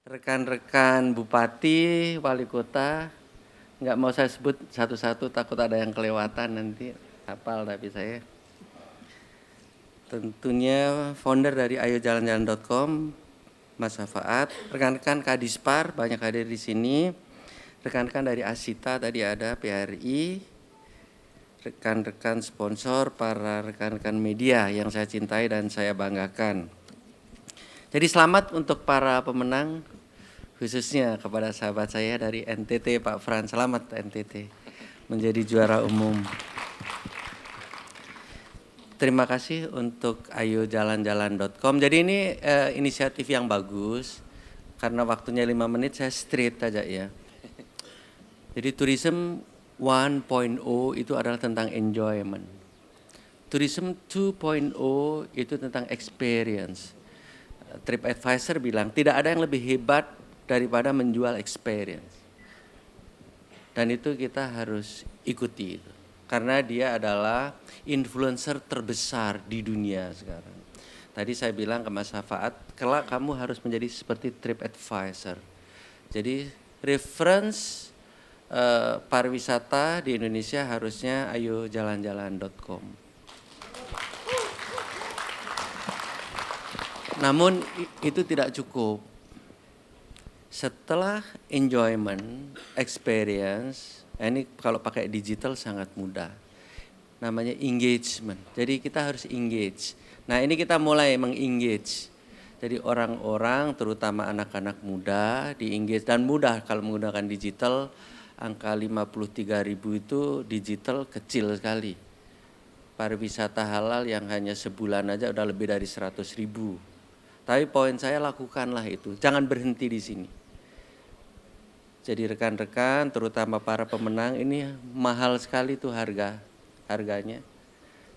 rekan-rekan bupati, wali kota, nggak mau saya sebut satu-satu takut ada yang kelewatan nanti, hafal tapi saya. Tentunya founder dari ayojalanjalan.com, Mas Safaat, rekan-rekan Kadispar banyak hadir di sini, rekan-rekan dari Asita tadi ada, PRI, rekan-rekan sponsor, para rekan-rekan media yang saya cintai dan saya banggakan. Jadi selamat untuk para pemenang, khususnya kepada sahabat saya dari NTT, Pak Fran. Selamat NTT menjadi juara umum. Terima kasih untuk ayojalanjalan.com. Jadi ini inisiatif yang bagus, karena waktunya 5 menit saya straight aja ya. Jadi tourism 1.0 itu adalah tentang enjoyment. Tourism 2.0 itu tentang experience. TripAdvisor bilang tidak ada yang lebih hebat daripada menjual experience. Dan itu kita harus ikuti itu. Karena dia adalah influencer terbesar di dunia sekarang. Tadi saya bilang ke Mas Safaat, kelak kamu harus menjadi seperti TripAdvisor. Jadi reference pariwisata di Indonesia harusnya ayojalanjalan.com. Namun itu tidak cukup. Setelah enjoyment, experience, ini kalau pakai digital sangat mudah. Namanya engagement. Jadi kita harus engage. Nah ini kita mulai meng-engage. Jadi orang-orang terutama anak-anak muda di-engage. Dan mudah kalau menggunakan digital, angka 53.000 itu digital kecil sekali. Pariwisata halal yang hanya sebulan aja udah lebih dari 100.000. Tapi poin saya lakukanlah itu, jangan berhenti di sini. Jadi rekan-rekan, terutama para pemenang, ini mahal sekali tuh harganya.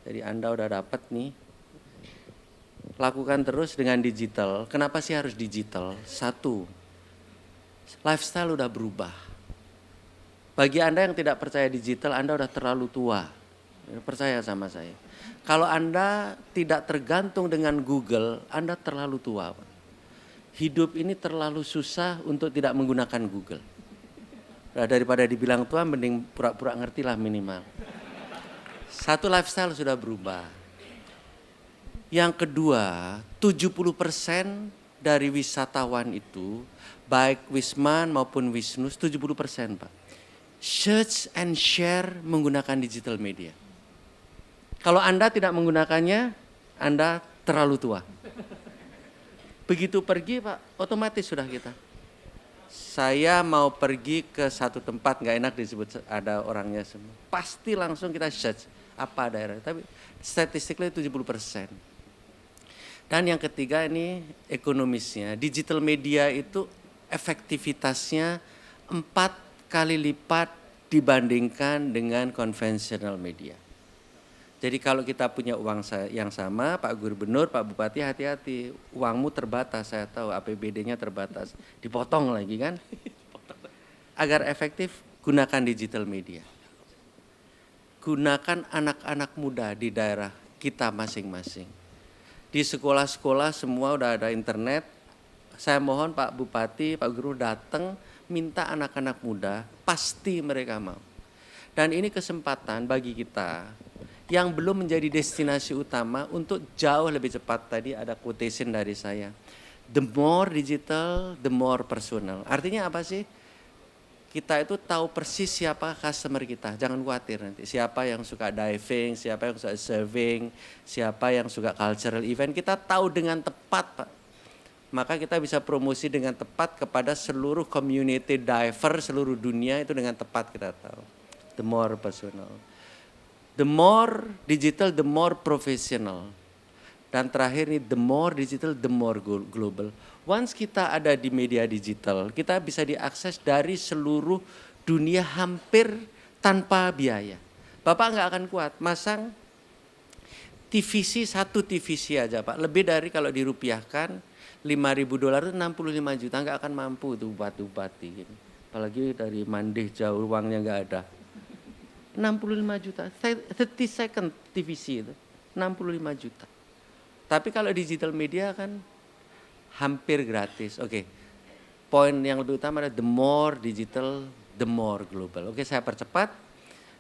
Jadi Anda udah dapat nih. Lakukan terus dengan digital. Kenapa sih harus digital? Satu, lifestyle udah berubah. Bagi Anda yang tidak percaya digital, Anda udah terlalu tua. Percaya sama saya. Kalau Anda tidak tergantung dengan Google, Anda terlalu tua. Hidup ini terlalu susah untuk tidak menggunakan Google. Nah, daripada dibilang tua, mending pura-pura ngerti lah minimal. Satu, lifestyle sudah berubah. Yang kedua, 70% dari wisatawan itu, baik Wisman maupun Wisnus, 70% Pak, search and share menggunakan digital media. Kalau Anda tidak menggunakannya, Anda terlalu tua. Begitu pergi Pak, otomatis sudah kita. Saya mau pergi ke satu tempat, nggak enak disebut ada orangnya semua. Pasti langsung kita search apa daerah. Tapi statistically 70%. Dan yang ketiga ini ekonomisnya. Digital media itu efektivitasnya 4 kali lipat dibandingkan dengan konvensional media. Jadi kalau kita punya uang yang sama, Pak Gubernur, Pak Bupati hati-hati. Uangmu terbatas, saya tahu APBD-nya terbatas. Dipotong lagi kan. Agar efektif, gunakan digital media. Gunakan anak-anak muda di daerah kita masing-masing. Di sekolah-sekolah semua udah ada internet. Saya mohon Pak Bupati, Pak Guru datang minta anak-anak muda, pasti mereka mau. Dan ini kesempatan bagi kita yang belum menjadi destinasi utama untuk jauh lebih cepat. Tadi ada quotation dari saya. The more digital, the more personal. Artinya apa sih? Kita itu tahu persis siapa customer kita. Jangan khawatir nanti. Siapa yang suka diving, siapa yang suka surfing, siapa yang suka cultural event. Kita tahu dengan tepat Pak. Maka kita bisa promosi dengan tepat kepada seluruh community diver seluruh dunia itu dengan tepat kita tahu. The more personal. The more digital, the more professional. Dan terakhir nih, the more digital, the more global. Once kita ada di media digital, kita bisa diakses dari seluruh dunia hampir tanpa biaya. Bapak nggak akan kuat masang TVC, satu TVC aja Pak. Lebih dari kalau dirupiahkan, $5.000 itu 65 juta, nggak akan mampu itu bupati-bupati. Gitu. Apalagi dari Mandeh jauh uangnya nggak ada. 65 juta, 30 second TVC itu, 65 juta. Tapi kalau digital media kan hampir gratis. Oke. poin yang lebih utama adalah the more digital, the more global. Oke, saya percepat.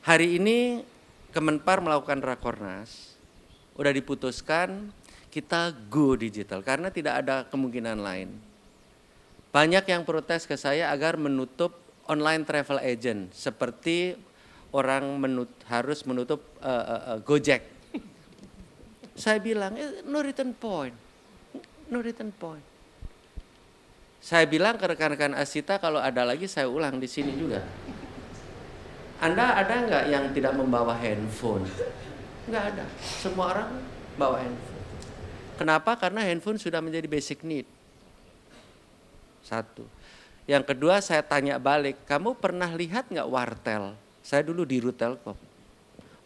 Hari ini Kemenpar melakukan Rakornas, udah diputuskan kita go digital karena tidak ada kemungkinan lain. Banyak yang protes ke saya agar menutup online travel agent seperti orang harus menutup Gojek. Saya bilang no return point, no return point. Saya bilang ke rekan-rekan Asita kalau ada lagi saya ulang di sini juga. Anda ada nggak yang tidak membawa handphone? Nggak ada. Semua orang bawa handphone. Kenapa? Karena handphone sudah menjadi basic need. Satu. Yang kedua saya tanya balik, kamu pernah lihat nggak wartel? Saya dulu di Rutelkom.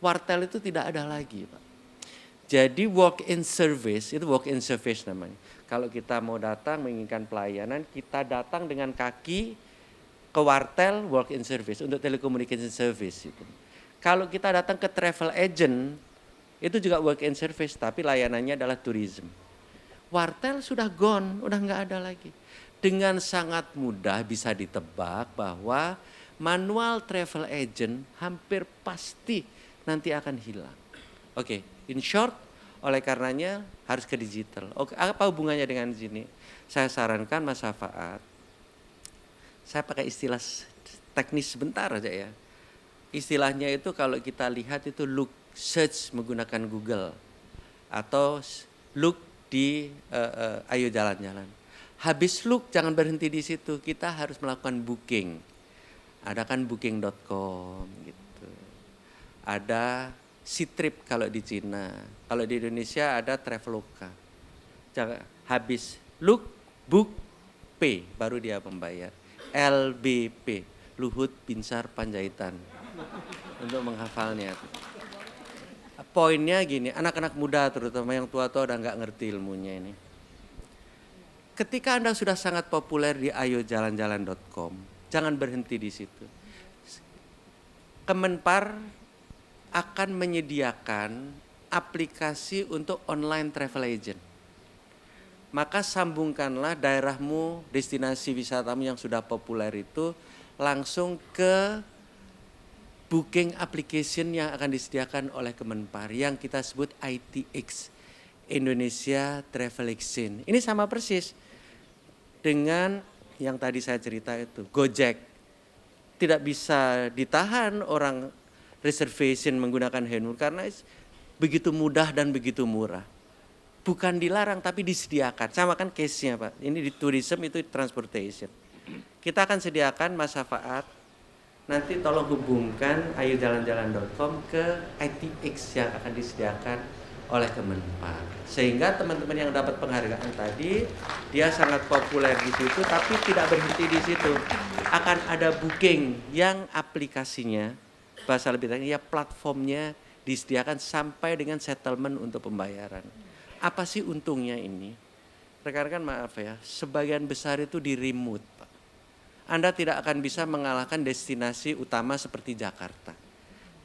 Wartel itu tidak ada lagi, Pak. Jadi walk-in service, itu walk-in service namanya. Kalau kita mau datang menginginkan pelayanan, kita datang dengan kaki ke wartel walk-in service untuk telecommunication service. Kalau kita datang ke travel agent, itu juga walk-in service, tapi layanannya adalah tourism. Wartel sudah gone, udah nggak ada lagi. Dengan sangat mudah bisa ditebak bahwa manual travel agent hampir pasti nanti akan hilang. Oke, in short, oleh karenanya harus ke digital. Oke, apa hubungannya dengan sini? Saya sarankan Mas Safaat, saya pakai istilah teknis sebentar aja ya. Istilahnya itu kalau kita lihat itu look search menggunakan Google atau look di Ayo Jalan-Jalan. Habis look jangan berhenti di situ, kita harus melakukan booking. Ada kan booking.com gitu. Ada Ctrip kalau di Cina. Kalau di Indonesia ada Traveloka. Jangan habis look, book, pay baru dia membayar. LBP, Luhut Binsar Panjaitan, untuk menghafalnya. Poinnya gini, anak-anak muda terutama yang tua-tua udah nggak ngerti ilmunya ini. Ketika Anda sudah sangat populer di ayojalanjalan.com, jangan berhenti di situ. Kemenpar akan menyediakan aplikasi untuk online travel agent. Maka sambungkanlah daerahmu, destinasi wisatamu yang sudah populer itu langsung ke booking application yang akan disediakan oleh Kemenpar yang kita sebut ITX, Indonesia Travel Exchange. Ini sama persis dengan yang tadi saya cerita itu, Gojek. Tidak bisa ditahan orang reservation menggunakan handphone karena begitu mudah dan begitu murah. Bukan dilarang tapi disediakan. Sama kan case-nya Pak. Ini di tourism itu transportation. Kita akan sediakan Mas Safaat. Nanti tolong hubungkan ayojalanjalan.com ke ITX yang akan disediakan oleh Kemenpar. Sehingga teman-teman yang dapat penghargaan tadi, dia sangat populer di situ tapi tidak berhenti di situ. Akan ada booking yang aplikasinya, bahasa lebih tadi ya platformnya disediakan sampai dengan settlement untuk pembayaran. Apa sih untungnya ini? Rekan-rekan maaf ya, sebagian besar itu di remote Pak. Anda tidak akan bisa mengalahkan destinasi utama seperti Jakarta.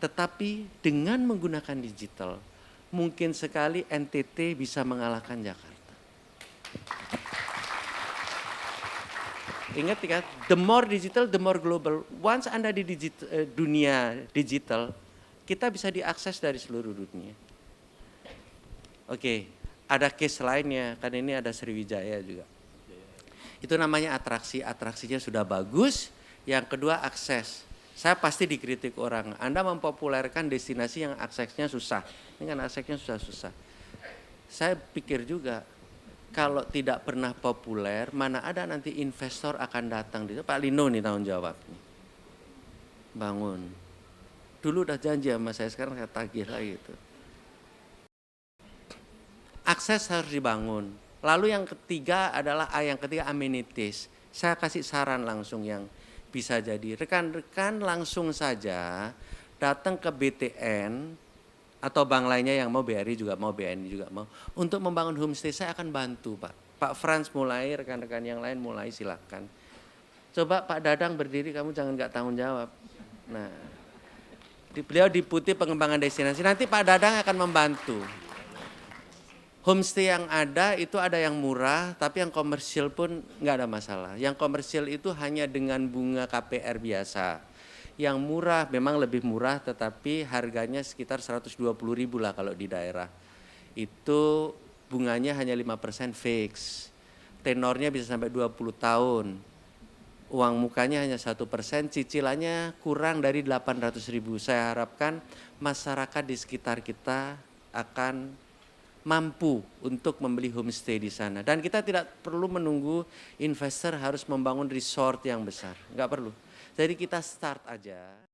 Tetapi dengan menggunakan digital, mungkin sekali NTT bisa mengalahkan Jakarta. Ingat ya, the more digital, the more global. Once Anda di dunia digital, kita bisa diakses dari seluruh dunia. Oke. Ada case lainnya, kan ini ada Sriwijaya juga. Itu namanya atraksi, atraksinya sudah bagus. Yang kedua akses. Saya pasti dikritik orang, Anda mempopulerkan destinasi yang aksesnya susah. Ini kan aksesnya susah-susah. Saya pikir juga, kalau tidak pernah populer, mana ada nanti investor akan datang. Pak Lino nih tanggung jawabnya. Bangun. Dulu udah janji sama saya, sekarang saya tagih lagi itu. Akses harus dibangun. Lalu yang ketiga adalah amenities. Saya kasih saran langsung yang bisa jadi. Rekan-rekan langsung saja datang ke BTN atau bank lainnya yang mau, BRI juga mau, BNI juga mau. Untuk membangun homestay saya akan bantu Pak. Pak Frans mulai, rekan-rekan yang lain mulai silakan. Coba Pak Dadang berdiri, kamu jangan nggak tanggung jawab. Nah, beliau deputi pengembangan destinasi. Nanti Pak Dadang akan membantu. Homestay yang ada itu ada yang murah, tapi yang komersial pun nggak ada masalah. Yang komersial itu hanya dengan bunga KPR biasa. Yang murah memang lebih murah, tetapi harganya sekitar 120.000 lah kalau di daerah. Itu bunganya hanya 5% fix. Tenornya bisa sampai 20 tahun. Uang mukanya hanya 1%, cicilannya kurang dari 800.000. Saya harapkan masyarakat di sekitar kita akan mampu untuk membeli homestay di sana. Dan kita tidak perlu menunggu investor harus membangun resort yang besar. Nggak perlu. Jadi kita start aja.